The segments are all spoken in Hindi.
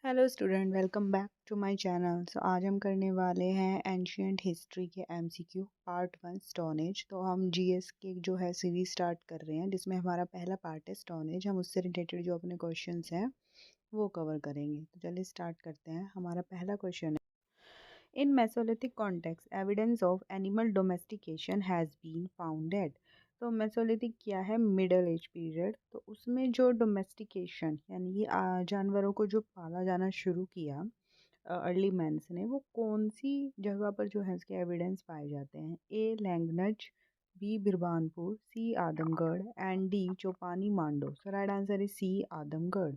Hello student, welcome back to my channel. आज हम करने वाले हैं एंशियंट हिस्ट्री के एमसीक्यू पार्ट 1 स्टोन एज। तो हम जीएस की जो है सीरीज स्टार्ट कर रहे हैं, जिसमें हमारा पहला पार्ट है स्टोन एज। हम उससे रिलेटेड जो अपने क्वेश्चंस हैं वो कवर करेंगे। तो चलिए स्टार्ट करते हैं। हमारा पहला क्वेश्चन है, in Mesolithic context evidence of animal domestication has been founded. तो मेसोलिथिक क्या है? Middle age period. तो उसमें जो डोमेस्टिकेशन यानी कि जानवरों को जो पाला जाना शुरू किया अर्ली मैंस ने, वो कौन सी जगह पर जो है इसके एविडेंस पाए जाते हैं? A Langhnaj, B Birbhanpur, C Adamgarh and D Chopani Mando. So right answer is C Adamgarh.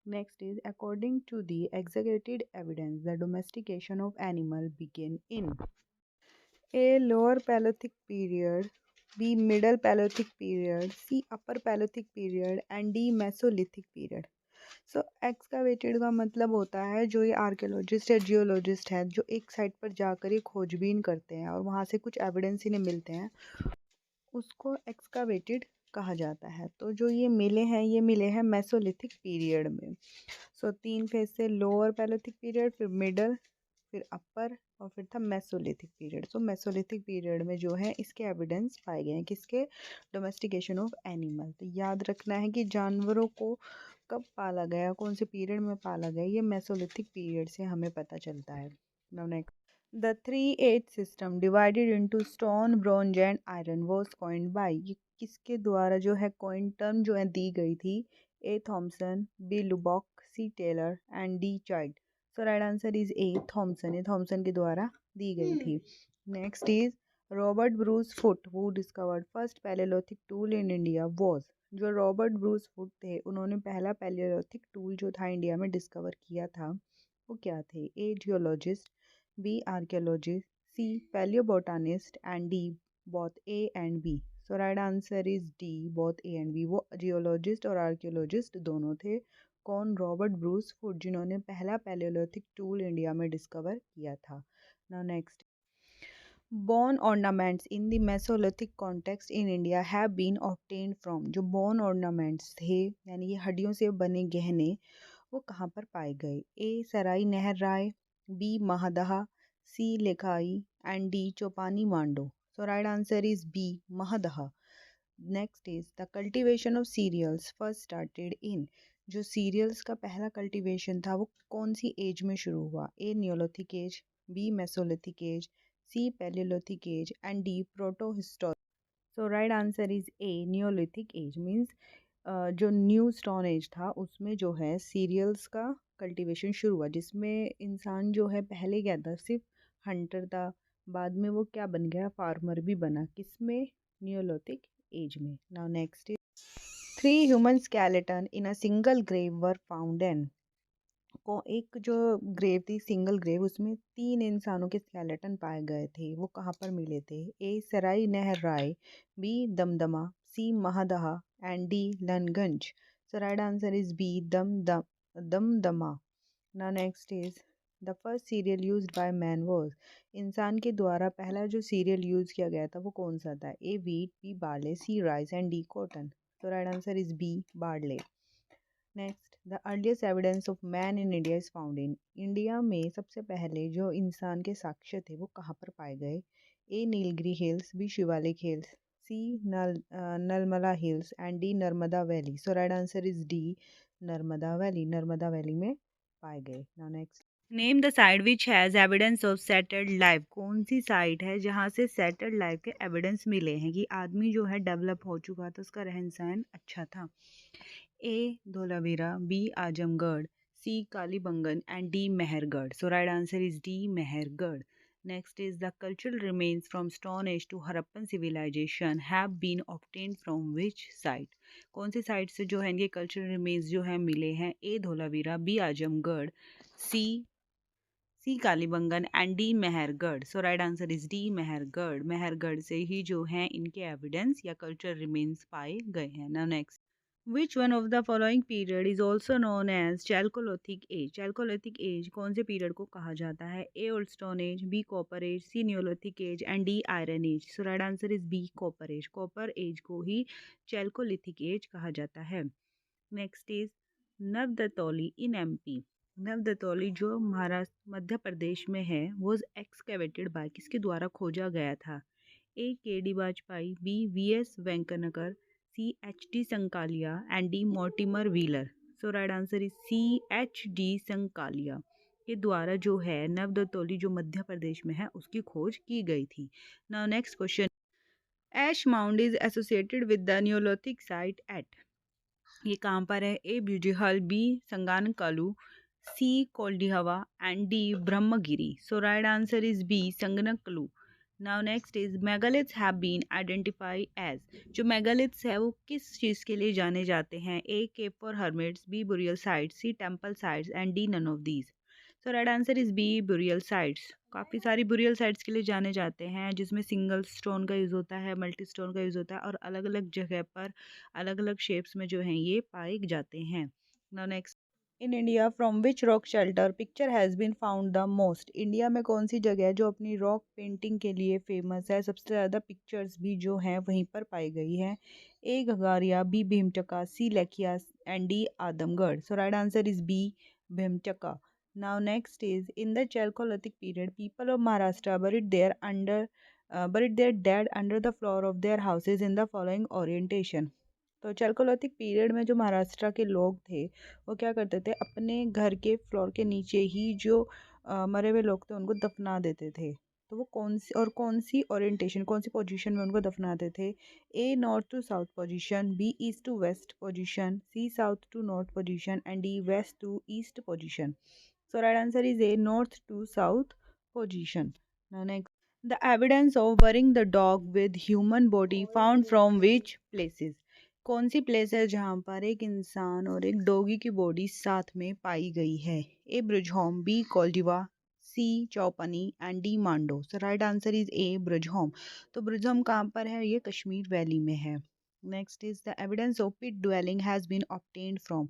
Next is, according to the exaggerated evidence, the domestication of animal began in A. Lower Paleolithic period, B. Middle Paleolithic period, C. Upper Paleolithic period and D. Mesolithic period. सो एक्सकावेटेड का मतलब होता है जो ये आर्कियोलॉजिस्ट या जियोलॉजिस्ट है, जो एक साइट पर जाकर ये खोजबीन करते हैं और वहाँ से कुछ एविडेंस इन्हें मिलते हैं, उसको एक्सकावेटेड कहा जाता है। तो जो ये मिले हैं, ये मिले हैं मेसोलिथिक पीरियड में। सो 3 फेज से लोअर पैलोथिक पीरियड, फिर मिडल, फिर अपर और फिर था मेसोलिथिक पीरियड। सो मेसोलिथिक पीरियड में जो है इसके एविडेंस पाए गए हैं, किसके? Domestication of animal. तो याद रखना है कि जानवरों को कब पाला गया, कौन से पीरियड में पाला गया, ये मेसोलिथिक पीरियड से हमें पता चलता है। Now next, the 3-8 system divided into stone, bronze and iron was coined bye. ये किसके द्वारा जो है कॉइन टर्म जो है दी गई थी? A Thomsen, B Lubbock, C Taylor and D Childe. So right answer is A Thomsen. ये थॉमसन के द्वारा दी गई थी। Next is Robert Bruce Foote who discovered first Palaeolithic tool in India was. जो रॉबर्ट ब्रूस फुट थे, उन्होंने पहला पैलेयोलिथिक टूल जो था इंडिया में डिस्कवर किया था, वो क्या थे? A geologist, B archaeologist, C palaeobotanist and D both A and B. So right answer is D both A and B. वो जियोलॉजिस्ट और आर्कियोलॉजिस्ट दोनों थे। कौन? रॉबर्ट ब्रूस फुट, जिन्होंने पहला पैलेयोलिथिक टूल इंडिया में डिस्कवर किया था। Now next, bone ornaments in the Mesolithic context in India have been obtained from. जो बोन ऑर्नामेंट्स थे यानी ये हड्डियों से बने गहने, वो कहाँ पर पाए गए? A Sarai Nahar Rai, B Mahadaha, C Lekhahia and D Chopani Mando. So right answer is B Mahadaha. Next is the cultivation of cereals first started in. जो सीरियल्स का पहला कल्टीवेशन था वो कौन सी एज में शुरू हुआ? A Neolithic age, B Mesolithic age, C Palaeolithic age and D protohistoric. So right answer is A Neolithic age. Means जो न्यू स्टोन एज था उसमें जो है सीरियल्स का कल्टीवेशन शुरू हुआ, जिसमें इंसान जो है पहले क्या था? सिर्फ हंटर था। बाद में वो क्या बन गया? फार्मर भी बना। किसमें? नियोलिथिक एज में। Now next is, 3 human skeleton in a single grave were found in. को एक जो ग्रेव थी, सिंगल ग्रेव, उसमें 3 इंसानों के स्केलेटन पाए गए थे। वो कहाँ पर मिले थे? A Sarai Nahar Rai, B Damdama, C Mahadaha and D Langhnaj. So right answer is B Damdama. Now next is, the first cereal used by man was. इंसान के द्वारा पहला जो सीरियल यूज किया गया था वो कौन सा था? A wheat, B barley, C rice and D cotton. So right answer is B barley. Next, the earliest evidence of man in India is found in. India में सबसे पहले जो इंसान के साक्ष्य थे वो कहाँ पर पाए गए? A Nilgiri hills, B Shivalik hills, C Nallamala hills and D Narmada valley. So right answer is D Narmada valley. Narmada valley में पाए गए। Now next, name the site which has evidence of settled life. कौन सी साइट है जहाँ से सेटल्ड लाइफ के एविडेंस मिले हैं कि आदमी जो है डेवलप हो चुका था, उसका रहन सहन अच्छा था? A Dholavira, B Azamgarh, C Kalibangan and D Mehrgarh. So right answer is D Mehrgarh. Next is, the cultural remains from stone age to Harappan civilisation have been obtained from which site. कौन सी साइट से जो है इनके कल्चरल रिमेन्स जो है मिले हैं? A Dholavira, B Azamgarh, C Kalibangan and D Mehrgarh. So right answer is D Mehrgarh. Mehrgarh से ही जो है इनके एविडेंस या कल्चरल रिमेन्स पाए गए हैं। Now next, which one of the following period is also known as Chalcolithic age? Chalcolithic age कौन से पीरियड को कहा जाता है? A old stone age, B copper age, C neolithic age and D iron age. So right answer is B copper age. copper age को ही Chalcolithic age कहा जाता है। Next is Navdatoli in MP. नवदतौली जो महाराष्ट्र मध्य प्रदेश में है वो एक्सकेवेटेड बाय किसके द्वारा खोजा गया था? A K D Vajpeyi, B V S Wakankar, C H D Sankalia and D Mortimer Wheeler. So right answer is C H D Sankalia के द्वारा जो है नवदतौली जो मध्य प्रदेश में है उसकी खोज की गई थी। Now next question, ash mound is associated with the Neolithic site at, ये कहाँ पर है? A Budihal, B Sanganakallu, C Koldihwa and D Brahmagiri. So right answer is B Sanganakallu. Now next is megaliths have been identify as, जो मेगालिथ्स है वो किस चीज़ के लिए जाने जाते हैं? A cave for hermits, B burial sites, C temple sites and D none of these. So right answer is B burial sites. काफ़ी सारी बुरियल साइट्स के लिए जाने जाते हैं जिसमें सिंगल स्टोन का यूज़ होता है, मल्टी स्टोन का यूज़ होता है और अलग अलग जगह पर अलग अलग शेप्स में जो हैं ये पाए जाते हैं। Now next, in India from which rock shelter picture has been found the most, India में कौन सी जगह है जो अपनी रॉक पेंटिंग के लिए फेमस है? सबसे ज़्यादा पिक्चर्स भी जो हैं वहीं पर पाई गई हैं। A Ghagharia, B Bhimbetka, C Lekhahia and D Adamgarh. So right answer is B Bhimbetka. Now next is, in the Chalcolithic period, people of Maharashtra buried their dead under the floor of their houses in the following orientation. तो चैल्कोलिथिक पीरियड में जो महाराष्ट्र के लोग थे वो क्या करते थे, अपने घर के फ्लोर के नीचे ही जो मरे हुए लोग थे उनको दफना देते थे। तो वो कौन सी ओरिएंटेशन, कौन सी पोजीशन में उनको दफनाते थे? A north to south position, B east to west position, C south to north position and D west to east position. So right answer is A, north to south position. Now next, the evidence of burying the dog with human body found from which places? कौन सी प्लेस है जहाँ पर एक इंसान और एक डॉगी की बॉडी साथ में पाई गई है? A Burzahom, B Koldihwa, C Chopani and D Mando. So right answer is A Burzahom. तो ब्रिजहोम कहाँ पर है? ये कश्मीर वैली में है। Next is the evidence of pit dwelling has been obtained from,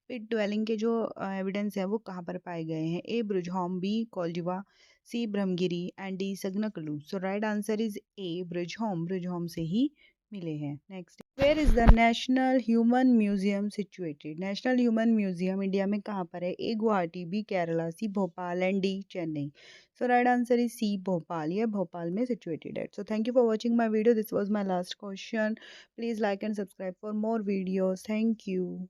pit dwelling के जो एविडेंस है वो कहाँ पर पाए गए हैं? A Burzahom, B Koldihwa, C Brahmagiri and D Sanganakallu. So right answer is A Burzahom, Burzahom से ही मिले हैं। Next, where is the national human museum situated, national human museum India में कहाँ पर है? A Guwahati, B Kerala, C Bhopal and D Chennai. So right answer is C Bhopal, ये भोपाल में सिचुएटेड है। So thank you for watching my video, this was my last question. Please like and subscribe for more videos. Thank you.